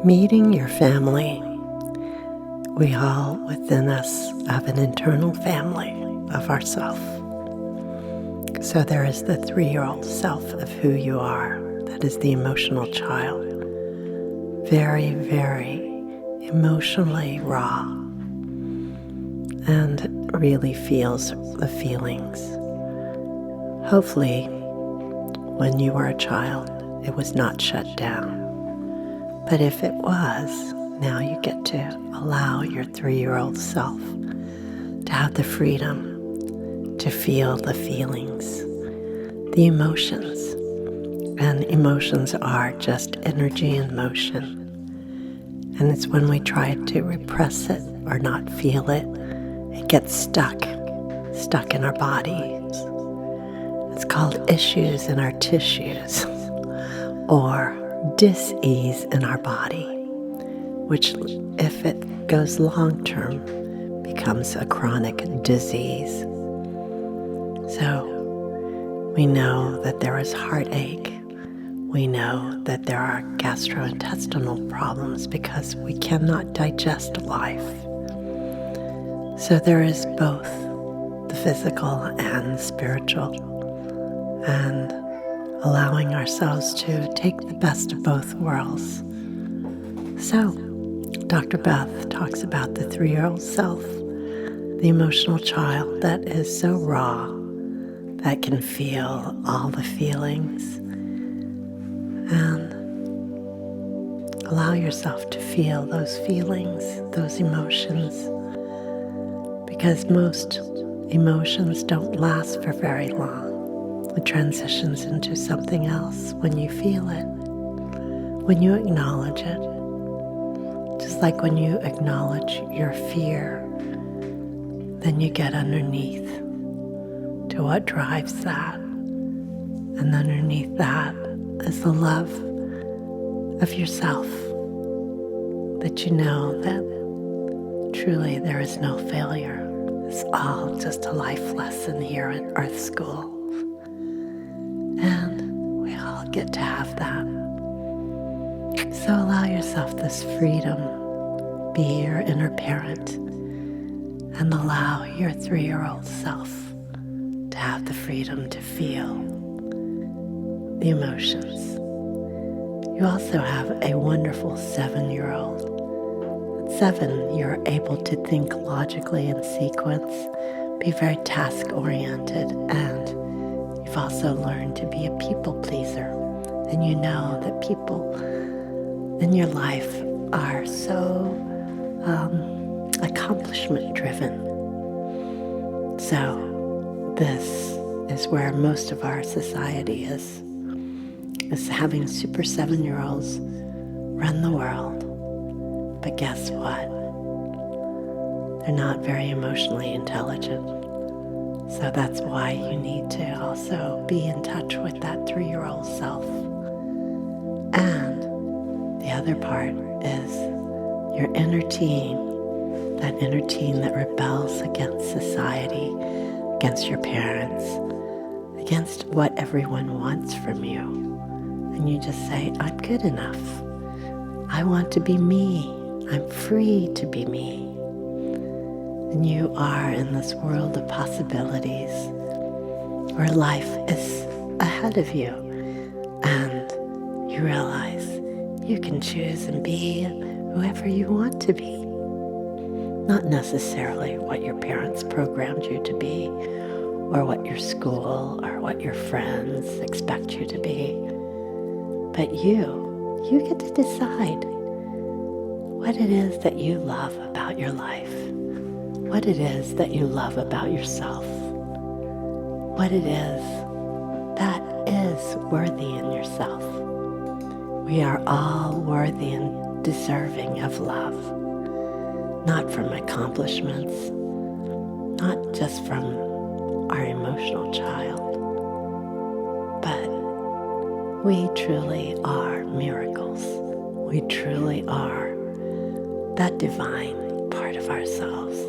Meeting your family. We all within us have an internal family of ourself. So there is the 3-year-old self of who you are. That is the emotional child. Very, very emotionally raw and really feels the feelings. Hopefully, when you were a child, it was not shut down. But if it was, now you get to allow your 3-year-old self to have the freedom to feel the feelings, the emotions. And emotions are just energy in motion. And it's when we try to repress it or not feel it, it gets stuck in our bodies. It's called issues in our tissues or dis-ease in our body, which if it goes long-term becomes a chronic disease. So we know that there is heartache. We know that there are gastrointestinal problems because we cannot digest life. So there is both the physical and spiritual, and allowing ourselves to take the best of both worlds. So, Dr. Beth talks about the 3-year-old self, the emotional child that is so raw, that can feel all the feelings, and allow yourself to feel those feelings, those emotions, because most emotions don't last for very long. It transitions into something else when you feel it, when you acknowledge it. Just like when you acknowledge your fear, then you get underneath to what drives that. And underneath that is the love of yourself, that you know that truly there is no failure. It's all just a life lesson here at Earth School. And we all get to have that. So allow yourself this freedom. Be your inner parent and allow your 3-year-old self to have the freedom to feel the emotions. You also have a wonderful 7-year-old. At 7, you're able to think logically in sequence, be very task-oriented, and you've also learned to be a people pleaser, and you know that people in your life are so accomplishment driven. So this is where most of our society is having super 7-year-olds run the world. But guess what? They're not very emotionally intelligent. So that's why you need to also be in touch with that 3-year-old self. And the other part is your inner teen, that inner teen that rebels against society, against your parents, against what everyone wants from you. And you just say, I'm good enough. I want to be me. I'm free to be me. And you are in this world of possibilities where life is ahead of you, and you realize you can choose and be whoever you want to be. Not necessarily what your parents programmed you to be, or what your school or what your friends expect you to be. But you get to decide what it is that you love about your life. What it is that you love about yourself, what it is that is worthy in yourself. We are all worthy and deserving of love, not from accomplishments, not just from our emotional child, but we truly are miracles. We truly are that divine part of ourselves.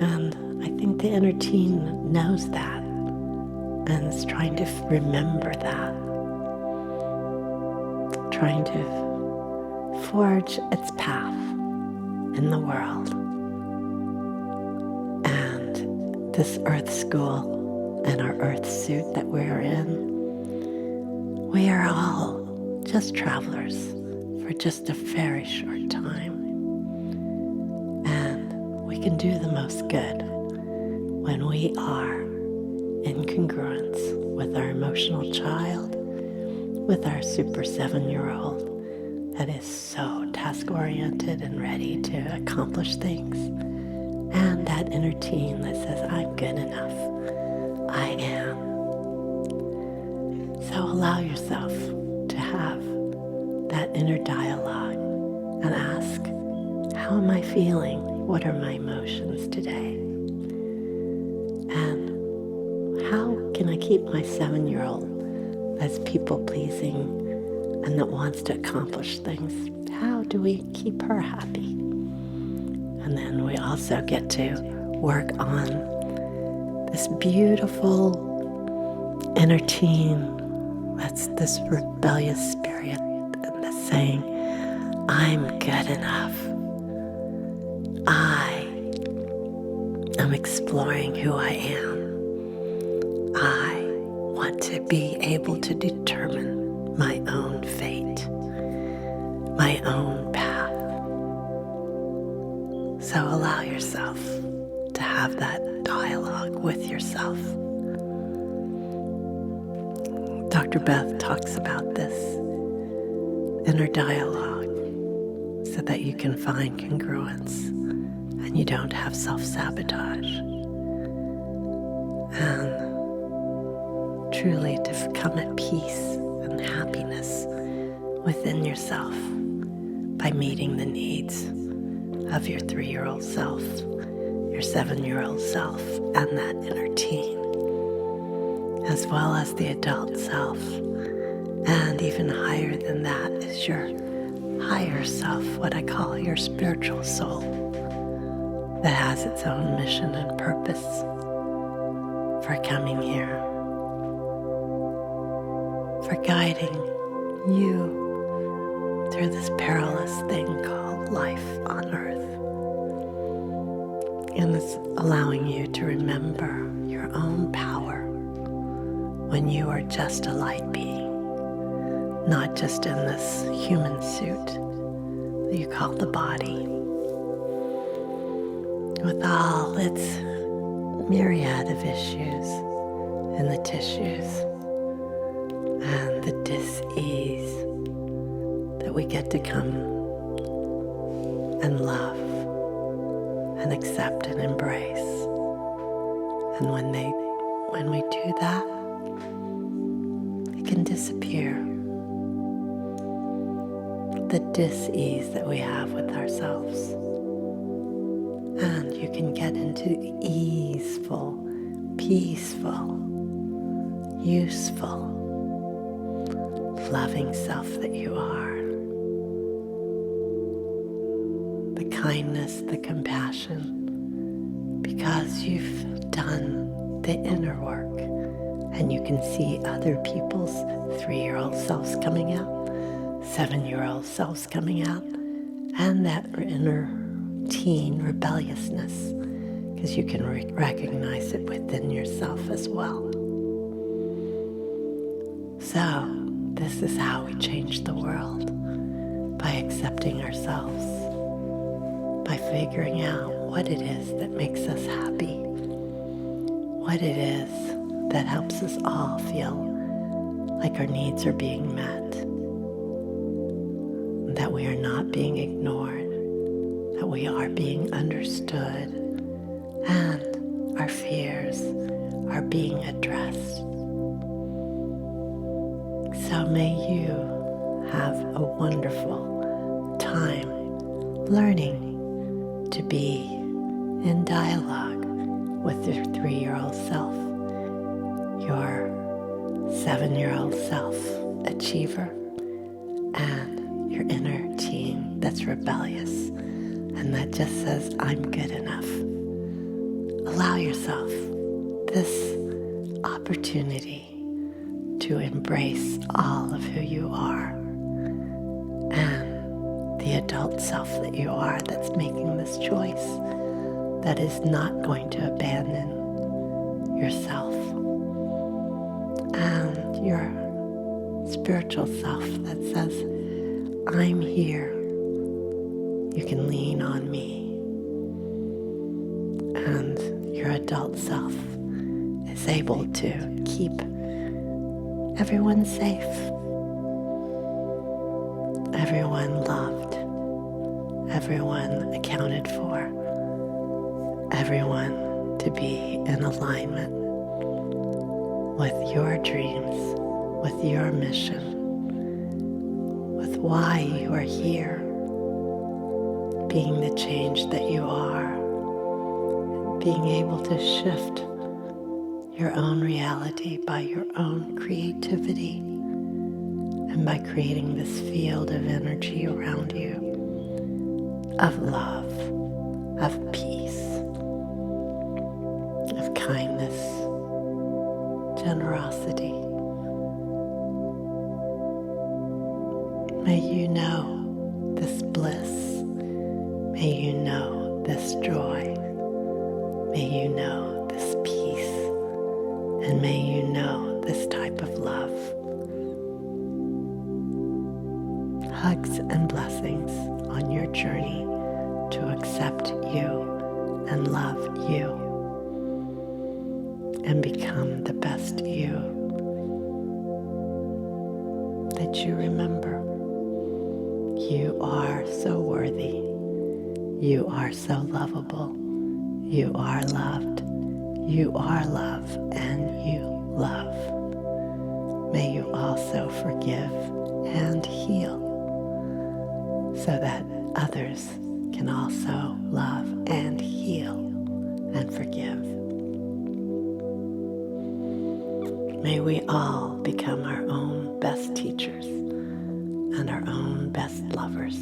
And I think the inner teen knows that and is trying to remember that, trying to forge its path in the world. And this earth school and our earth suit that we're in, we are all just travelers for just a very short time. And we can do the most good when we are in congruence with our emotional child, with our super 7-year-old that is so task-oriented and ready to accomplish things, and that inner teen that says, I'm good enough. I am. So allow yourself to have that inner dialogue and ask, how am I feeling? What are my emotions today? And how can I keep my 7-year-old that's people-pleasing and that wants to accomplish things? How do we keep her happy? And then we also get to work on this beautiful inner teen. That's this rebellious spirit and the saying, I'm good enough. I am exploring who I am. I want to be able to determine my own fate, my own path. So allow yourself to have that dialogue with yourself. Dr. Beth talks about this inner dialogue so that you can find congruence and you don't have self-sabotage. And truly to come at peace and happiness within yourself by meeting the needs of your 3-year-old self, your 7-year-old self, and that inner teen, as well as the adult self. And even higher than that is your higher self, what I call your spiritual soul, that has its own mission and purpose for coming here, for guiding you through this perilous thing called life on earth. And it's allowing you to remember your own power when you are just a light being, not just in this human suit that you call the body, with all its myriad of issues in the tissues and the dis-ease that we get to come and love and accept and embrace. And when we do that, it can disappear. The dis-ease that we have with ourselves. And you can get into the easeful, peaceful, useful, loving self that you are. The kindness, the compassion, because you've done the inner work and you can see other people's 3-year-old selves coming out, 7-year-old selves coming out, and that inner teen rebelliousness, because you can recognize it within yourself as well. So this is how we change the world, by accepting ourselves, by figuring out what it is that makes us happy, what it is that helps us all feel like our needs are being met, that we are not being ignored, that we are being understood, and our fears are being addressed. So may you have a wonderful time learning to be in dialogue with your 3-year-old self, your 7-year-old self, achiever, and your inner teen that's rebellious and that just says, I'm good enough. Allow yourself this opportunity to embrace all of who you are and the adult self that you are that's making this choice, that is not going to abandon yourself, and your spiritual self that says, I'm here, you can lean on me, and your adult self is able to keep everyone safe, everyone loved, everyone accounted for, everyone to be in alignment with your dreams, with your mission, with why you are here, being the change that you are, being able to shift your own reality by your own creativity and by creating this field of energy around you, of love, of peace, of kindness, generosity. May you know this bliss. May you know this joy. May you know this peace. And may you know this type of love. Hugs and blessings on your journey to accept you and love you and become the best you that you remember. You are so worthy. You are so lovable. You are loved. You are love, and you love. May you also forgive and heal so that others can also love and heal and forgive. May we all become our own best teachers and our own best lovers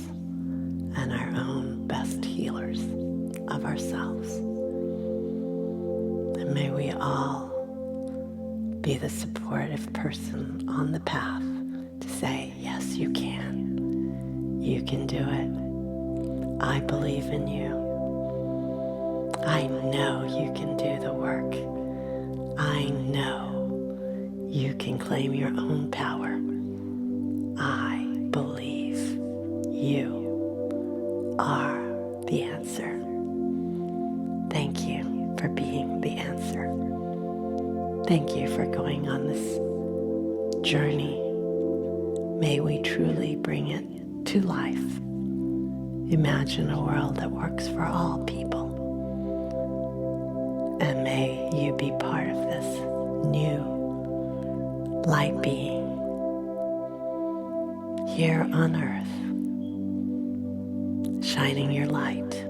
and our own best healers of ourselves. And may we all be the supportive person on the path to say, yes, you can. You can do it. I believe in you. I know you can do the work. I know you can claim your own power. I believe you are the answer. Thank you for being the answer. Thank you for going on this journey. May we truly bring it to life. Imagine a world that works for all people. And may you be part of this new light being here on earth, shining your light,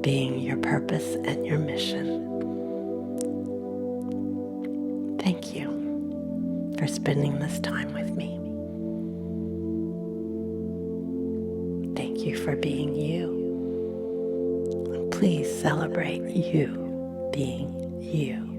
being your purpose and your mission. Thank you for spending this time with me. Thank you for being you. And please celebrate you being you.